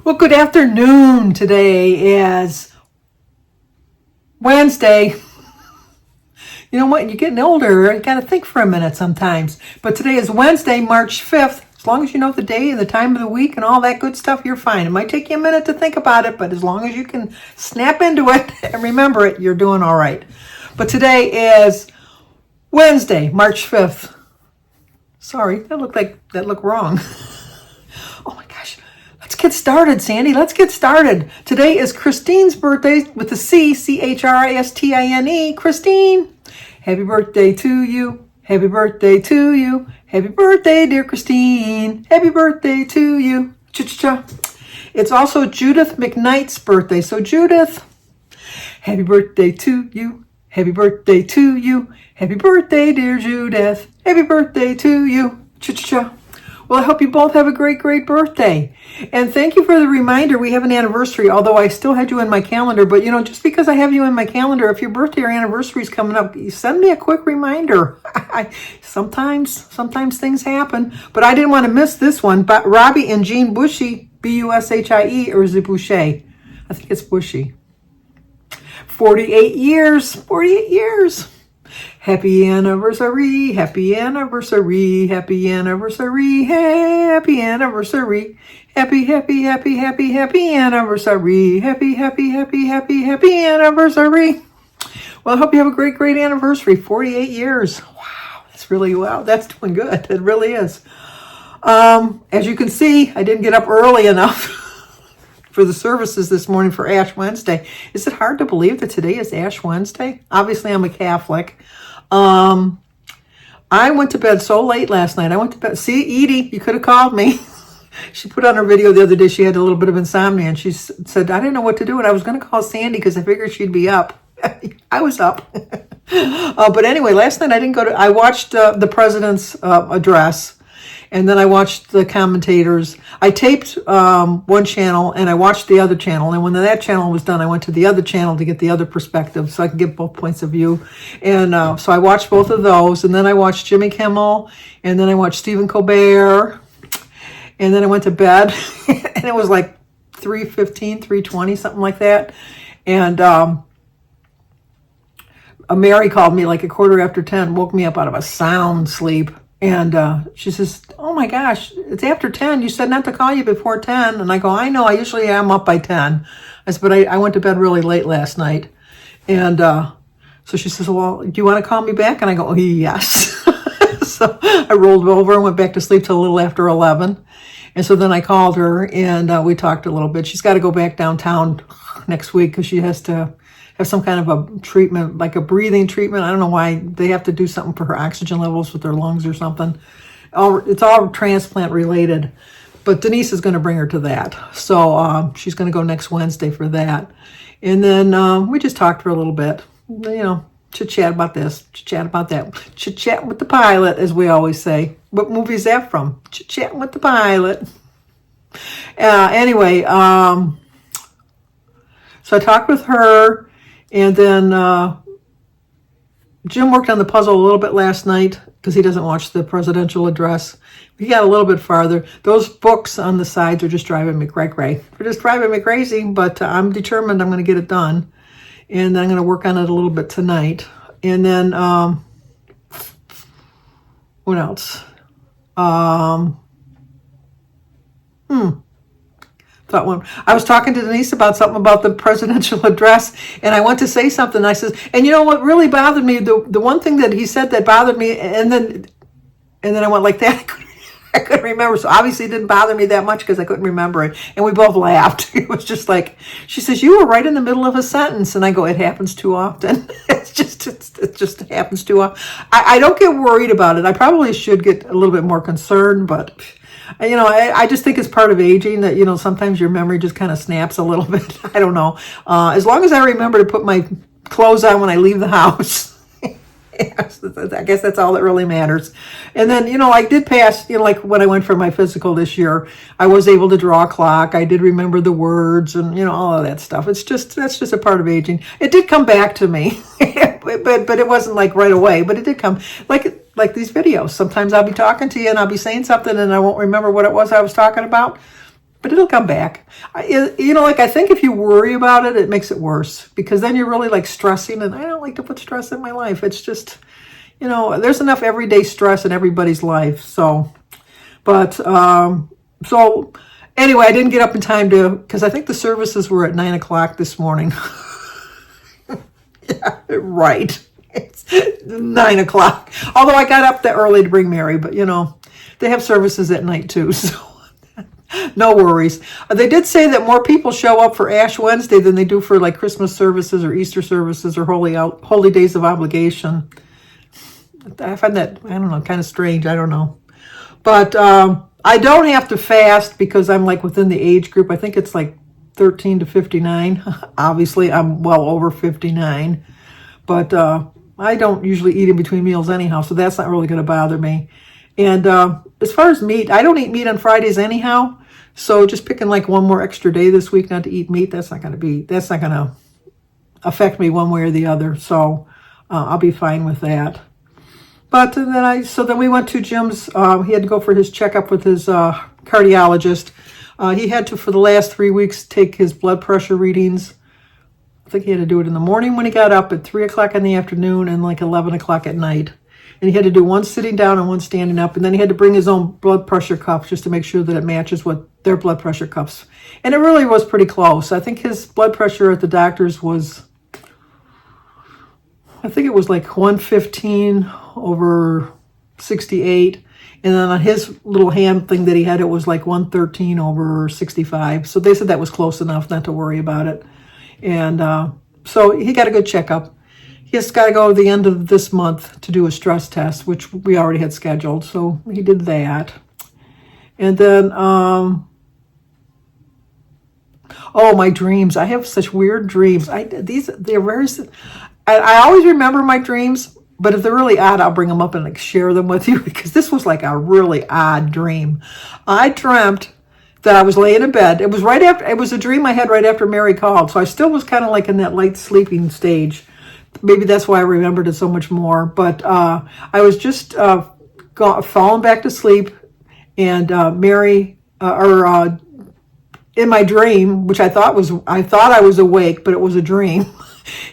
Well, good afternoon. Today is Wednesday. You know what? You're getting older. You got to think for a minute sometimes. But today is Wednesday, March 5th. As long as you know the day and the time of the week and all that good stuff, you're fine. It might take you a minute to think about it, but as long as you can snap into it and remember it, you're doing all right. But today is Wednesday, March 5th. Sorry, that looked wrong. Oh my gosh. Let's get started, Sandy. Let's get started. Today is Christine's birthday with the C, Christine. Christine, happy birthday to you. Happy birthday to you. Happy birthday, dear Christine. Happy birthday to you. Cha-cha-cha. It's also Judith McKnight's birthday. So Judith, happy birthday to you. Happy birthday to you. Happy birthday, dear Judith. Happy birthday to you. Cha-cha-cha. Well, I hope you both have a great, great birthday. And thank you for the reminder. We have an anniversary, although I still had you in my calendar. But, just because I have you in my calendar, if your birthday or anniversary is coming up, send me a quick reminder. Sometimes things happen. But I didn't want to miss this one. But Robbie and Jean Bushy, B-U-S-H-I-E, or is it Boucher? I think it's Bushy. 48 years. 48 years. Happy anniversary, happy anniversary, happy anniversary, happy anniversary, happy, happy, happy, happy, happy anniversary, happy, happy, happy, happy, happy anniversary. Well, I hope you have a great, great anniversary, 48 years. Wow, that's doing good. It really is. As you can see, I didn't get up early enough for the services this morning for Ash Wednesday. Is it hard to believe that today is Ash Wednesday? Obviously, I'm a Catholic. I went to bed so late last night. I went to bed. See, Edie, you could have called me. She put on her video the other day. She had a little bit of insomnia, and she said, I didn't know what to do, and I was going to call Sandy because I figured she'd be up. I was up. But anyway, last night I watched the president's address. And then I watched the commentators. I taped one channel and I watched the other channel. And when that channel was done, I went to the other channel to get the other perspective so I could get both points of view. And so I watched both of those. And then I watched Jimmy Kimmel. And then I watched Stephen Colbert. And then I went to bed. And it was like 3:15, 3:20, something like that. And Mary called me like 10:15, woke me up out of a sound sleep. And she says, oh my gosh, it's after 10. You said not to call you before 10. And I go, I know, I usually am up by 10. I said, but I went to bed really late last night. And so she says, well, do you want to call me back? And I go, yes. So I rolled over and went back to sleep till a little after 11. And so then I called her and we talked a little bit. She's got to go back downtown next week because she has to have some kind of a treatment, like a breathing treatment. I don't know why they have to do something for her oxygen levels with their lungs or something. It's all transplant related, but Denise is going to bring her to that. So she's going to go next Wednesday for that. And then we just talked for a little bit, chit-chat about this, chit-chat about that. Chit-chat with the pilot, as we always say. What movie is that from? Chit-chatting with the pilot. Anyway, so I talked with her. And then Jim worked on the puzzle a little bit last night because he doesn't watch the presidential address. We got a little bit farther. Those books on the sides are just driving me cray-cray. They're just driving me crazy, but I'm determined I'm going to get it done. And then I'm going to work on it a little bit tonight. And then, what else? Thought when I was talking to Denise about something about the presidential address, and I went to say something. I said, and you know what really bothered me? The one thing that he said that bothered me, and then I went like that. I couldn't remember. So obviously it didn't bother me that much because I couldn't remember it. And we both laughed. It was just like, she says, you were right in the middle of a sentence. And I go, it happens too often. It just happens too often. I don't get worried about it. I probably should get a little bit more concerned, but I just think it's part of aging that, sometimes your memory just kind of snaps a little bit. I don't know. As long as I remember to put my clothes on when I leave the house. I guess that's all that really matters. And then, I did pass, like when I went for my physical this year, I was able to draw a clock. I did remember the words and, all of that stuff. That's just a part of aging. It did come back to me, but it wasn't like right away, but it did come like these videos. Sometimes I'll be talking to you and I'll be saying something and I won't remember what it was I was talking about. but it'll come back. I think if you worry about it, it makes it worse, because then you're really like stressing, and I don't like to put stress in my life. It's just, there's enough everyday stress in everybody's life. So, but, so anyway, I didn't get up in time because I think the services were at 9:00 this morning. Yeah, right. It's 9:00. Although I got up that early to bring Mary, but they have services at night too, so no worries. They did say that more people show up for Ash Wednesday than they do for like Christmas services or Easter services or holy days of obligation. I find that, I don't know, kind of strange. I don't know. But I don't have to fast because I'm like within the age group. I think it's like 13 to 59. Obviously, I'm well over 59. But I don't usually eat in between meals anyhow, so that's not really going to bother me. And as far as meat, I don't eat meat on Fridays anyhow. So just picking like one more extra day this week not to eat meat, that's not going to affect me one way or the other. So I'll be fine with that. But then we went to Jim's. He had to go for his checkup with his cardiologist. He had to, for the last 3 weeks, take his blood pressure readings. I think he had to do it in the morning when he got up, at 3:00 in the afternoon, and like 11:00 at night. And he had to do one sitting down and one standing up. And then he had to bring his own blood pressure cuff just to make sure that it matches what their blood pressure cuffs. And it really was pretty close. I think his blood pressure at the doctor's was, I think it was like 115/68. And then on his little hand thing that he had, it was like 113/65. So they said that was close enough not to worry about it. And so he got a good checkup. He has got to go at the end of this month to do a stress test, which we already had scheduled. So he did that. And then, my dreams. I have such weird dreams. They're very, I always remember my dreams, but if they're really odd, I'll bring them up and like share them with you, because this was like a really odd dream. I dreamt that I was laying in bed. It was a dream I had right after Mary called. So I still was kind of like in that light sleeping stage. Maybe that's why I remembered it so much more. But I was just falling back to sleep, and Mary, in my dream, which I thought I was awake, but it was a dream.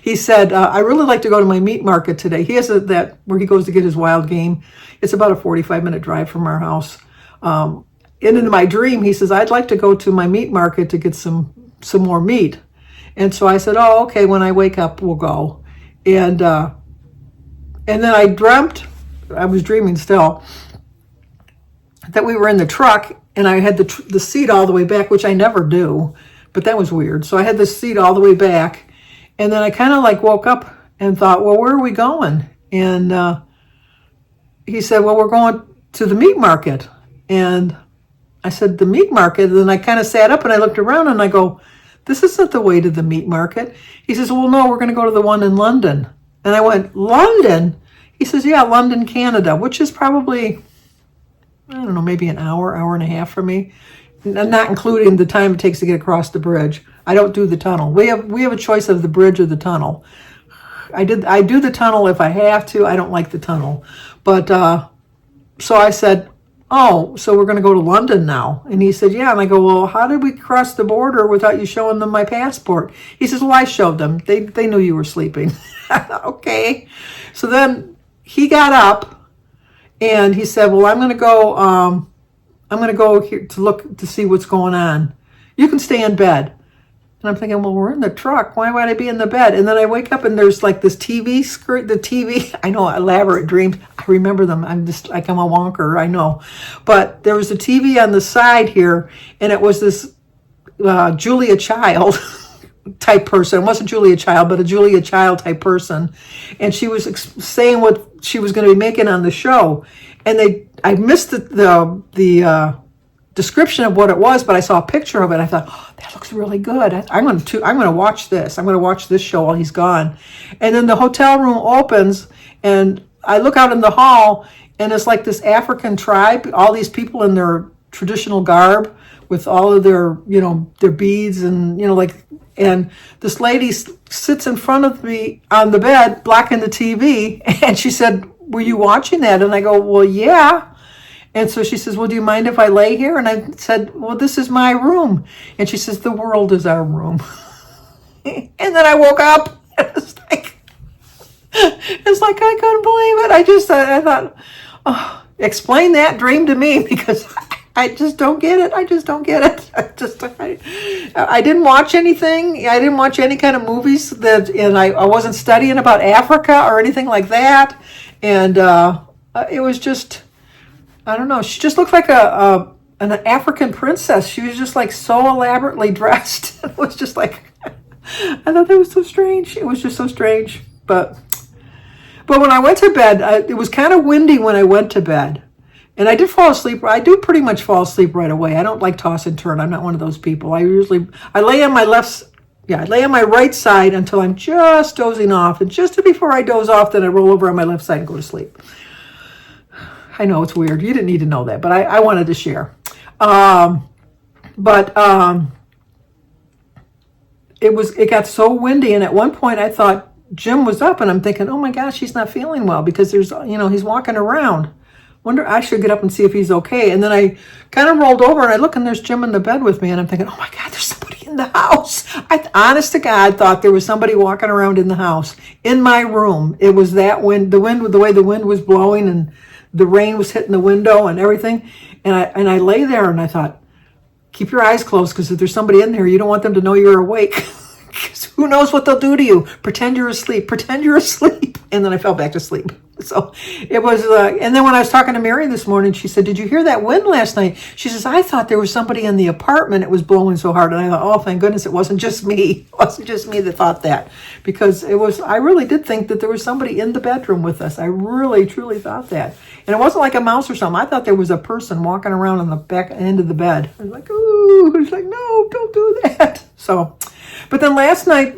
He said, I really like to go to my meat market today. He has that where he goes to get his wild game. It's about a 45-minute drive from our house. And in my dream, he says, I'd like to go to my meat market to get some more meat. And so I said, oh, okay, when I wake up, we'll go. And then I dreamt, I was dreaming still, that we were in the truck, and I had the seat all the way back, which I never do, but that was weird. So I had the seat all the way back, and then I kind of like woke up and thought, well, where are we going? And he said, well, we're going to the meat market. And I said, the meat market? And then I kind of sat up and I looked around and I go, this isn't the way to the meat market. He says, well, no, we're going to go to the one in London. And I went, London? He says, yeah, London, Canada, which is probably, I don't know, maybe an hour and a half from me, not including the time it takes to get across the bridge. I don't do the tunnel. We have a choice of the bridge or the tunnel. I do the tunnel if I have to. I don't like the tunnel. But so I said, oh, so we're going to go to London now. And he said, yeah. And I go, well, how did we cross the border without you showing them my passport? He says, well, I showed them. They knew you were sleeping. Okay. So then he got up and he said, well, I'm going to go here to see what's going on. You can stay in bed. And I'm thinking, well, we're in the truck. Why would I be in the bed? And then I wake up and there's like this TV screen, the TV. I know, elaborate dreams. I remember them. I'm a wonker, I know. But there was a TV on the side here, and it was this Julia Child type person. It wasn't Julia Child, but a Julia Child type person. And she was saying what she was going to be making on the show. And I missed the description of what it was, but I saw a picture of it. I thought, oh, that looks really good. I'm going to watch this. I'm going to watch this show while he's gone. And then the hotel room opens, and I look out in the hall, and it's like this African tribe, all these people in their traditional garb with all of their, their beads and, and this lady sits in front of me on the bed, blocking the TV. And she said, were you watching that? And I go, well, yeah. And so she says, well, do you mind if I lay here? And I said, well, this is my room. And she says, the world is our room. And then I woke up. It's like I couldn't believe it. I thought, oh, explain that dream to me, because I just don't get it. I just don't get it. I didn't watch anything. I didn't watch any kind of movies and I wasn't studying about Africa or anything like that. And it was just, I don't know. She just looked like an African princess. She was just like so elaborately dressed. It was just like, I thought that was so strange. It was just so strange. But when I went to bed, it was kind of windy when I went to bed. And I did fall asleep. I do pretty much fall asleep right away. I don't like toss and turn. I'm not one of those people. I lay on my I lay on my right side until I'm just dozing off. And just before I doze off, then I roll over on my left side and go to sleep. I know it's weird. You didn't need to know that, but I wanted to share. It got so windy, and at one point I thought Jim was up, and I'm thinking, oh my gosh, he's not feeling well, because he's walking around. Wonder, I should get up and see if he's okay. And then I kind of rolled over and I look, and there's Jim in the bed with me, and I'm thinking, oh my God, there's somebody in the house. I honest to God thought there was somebody walking around in the house, in my room. It was that wind, the way the wind was blowing, and the rain was hitting the window and everything. And I lay there and I thought, keep your eyes closed, because if there's somebody in there, you don't want them to know you're awake. Who knows what they'll do to you? Pretend you're asleep. And then I fell back to sleep. So it was, and then when I was talking to Mary this morning, she said, did you hear that wind last night? She says, I thought there was somebody in the apartment. It was blowing so hard. And I thought, oh, thank goodness it wasn't just me. It wasn't just me that thought that. Because I really did think that there was somebody in the bedroom with us. I really, truly thought that. And it wasn't like a mouse or something. I thought there was a person walking around on the back end of the bed. I was like, ooh. I was like, no, don't do that. So, but then last night,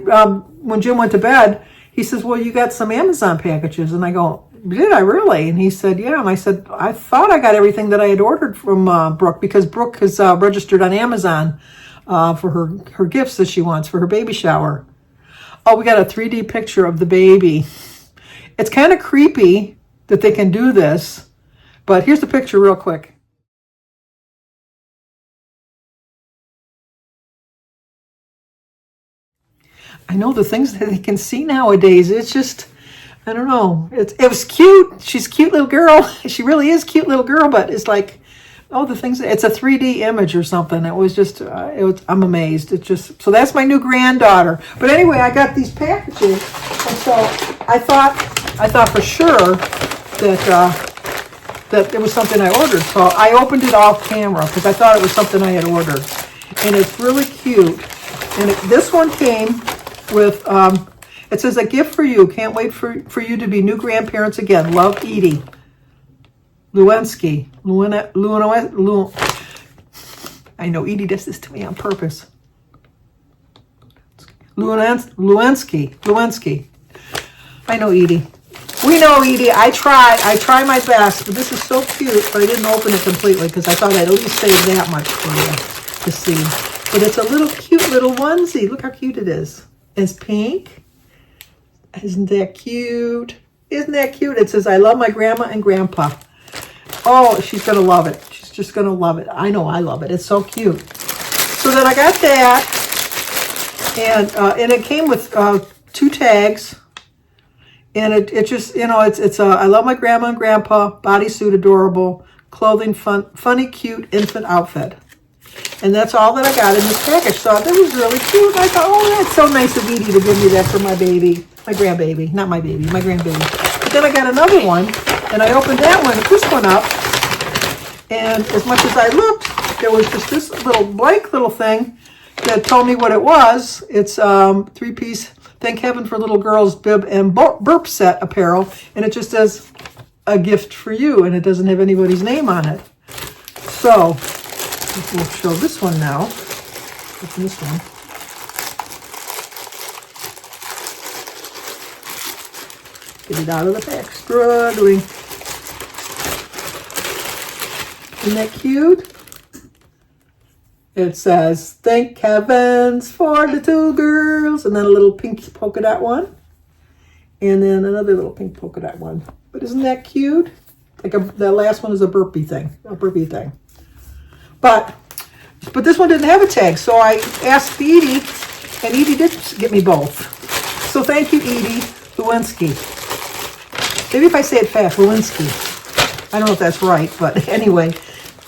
when Jim went to bed, he says, well, you got some Amazon packages. And I go, did I really? And he said, yeah. And I said, I thought I got everything that I had ordered from Brooke, because Brooke has registered on Amazon for her gifts that she wants for her baby shower. Oh, we got a 3D picture of the baby. It's kind of creepy that they can do this, but here's the picture real quick. I know the things that they can see nowadays. It's just, I don't know. It was cute. She's a cute little girl. She really is a cute little girl, but it's like, oh, the things, it's a 3D image or something. It was just, I'm amazed. It's just, so that's my new granddaughter. But anyway, I got these packages, and so I thought for sure that it was something I ordered. So I opened it off camera because I thought it was something I had ordered. And it's really cute. And this one came with, it says, a gift for you. Can't wait for you to be new grandparents again. Love, Edie. Lewinsky. I know Edie does this to me on purpose. Lewinsky. I know Edie. We know Edie. I try my best, but this is so cute. But I didn't open it completely because I thought I'd at least save that much for you to see. But it's a little cute little onesie. Look how cute it is. It's pink. Isn't that cute? Isn't that cute? It says, I love my grandma and grandpa. Oh, she's going to love it. She's just going to love it. I know I love it. It's so cute. So then I got that. And it came with 2 tags. And it just, it's I love my grandma and grandpa, bodysuit adorable, clothing funny, cute infant outfit. And that's all that I got in this package. So that was really cute. I thought, oh, that's so nice of Edie to give me that for my baby. My grandbaby. Not my baby, my grandbaby. But then I got another one, and I opened this one up. And as much as I looked, there was just this little blank little thing that told me what it was. It's 3-piece Thank Heaven for Little Girls bib and burp set apparel. And it just says, a gift for you. And it doesn't have anybody's name on it. So we'll show this one now. Open this one. Get it out of the pack. Struggling. Isn't that cute? It says, thank heavens for the 2 girls. And then a little pink polka dot one. And then another little pink polka dot one. But isn't that cute? Like that last one is a burpee thing. But this one didn't have a tag, so I asked Edie, and Edie did get me both. So thank you, Edie Lewinsky. Maybe if I say it fast, Lewinsky. I don't know if that's right, but anyway.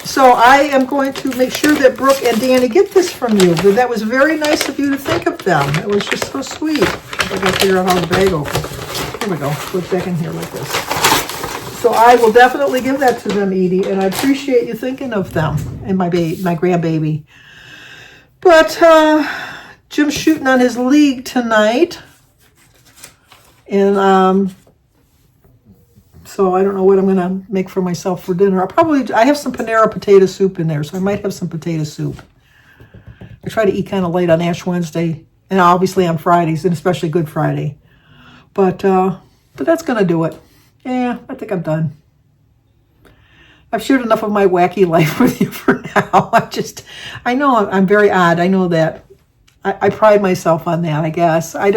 So I am going to make sure that Brooke and Danny get this from you. That was very nice of you to think of them. It was just so sweet. I got to figure out how the bag opens. Here we go. Put it back in here like this. So I will definitely give that to them, Edie, and I appreciate you thinking of them and my grandbaby. But Jim's shooting on his league tonight, and so I don't know what I'm gonna make for myself for dinner. I have some Panera potato soup in there, so I might have some potato soup. I try to eat kind of late on Ash Wednesday, and obviously on Fridays, and especially Good Friday. But that's gonna do it. Yeah, I think I'm done. I've shared enough of my wacky life with you for now. I know I'm very odd. I know that. I pride myself on that, I guess. I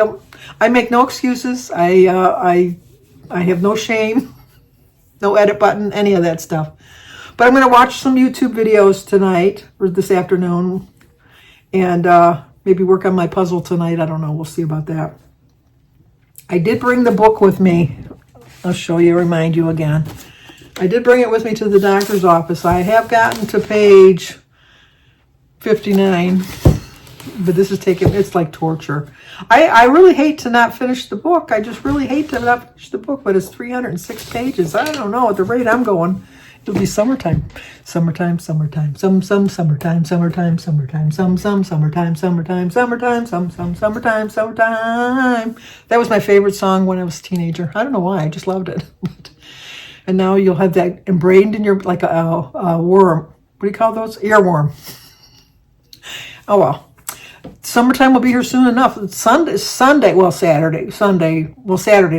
make no excuses. I have no shame, no edit button, any of that stuff. But I'm going to watch some YouTube videos tonight or this afternoon and maybe work on my puzzle tonight. I don't know. We'll see about that. I did bring the book with me. I'll show you, remind you again. I did bring it with me to the doctor's office. I have gotten to page 59, but this is it's like torture. I really hate to not finish the book. I just really hate to not finish the book, but it's 306 pages. I don't know, at the rate I'm going, it'll be summertime. Summertime, some summertime, summertime, some summertime, summertime. That was my favorite song when I was a teenager. I don't know why, I just loved it. And now you'll have that ingrained in your, like a worm. What do you call those? Earworm. Oh well. Summertime will be here soon enough. Saturday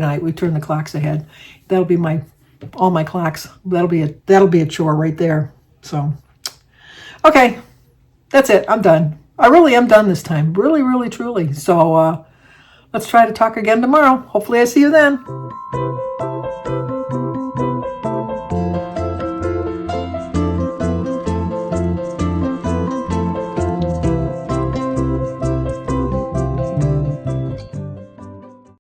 night, we turn the clocks ahead. That'll be all my clocks. That'll be a chore right there. So, okay, that's it. I'm done. I really am done this time. Really, really, truly. So, let's try to talk again tomorrow. Hopefully I see you then.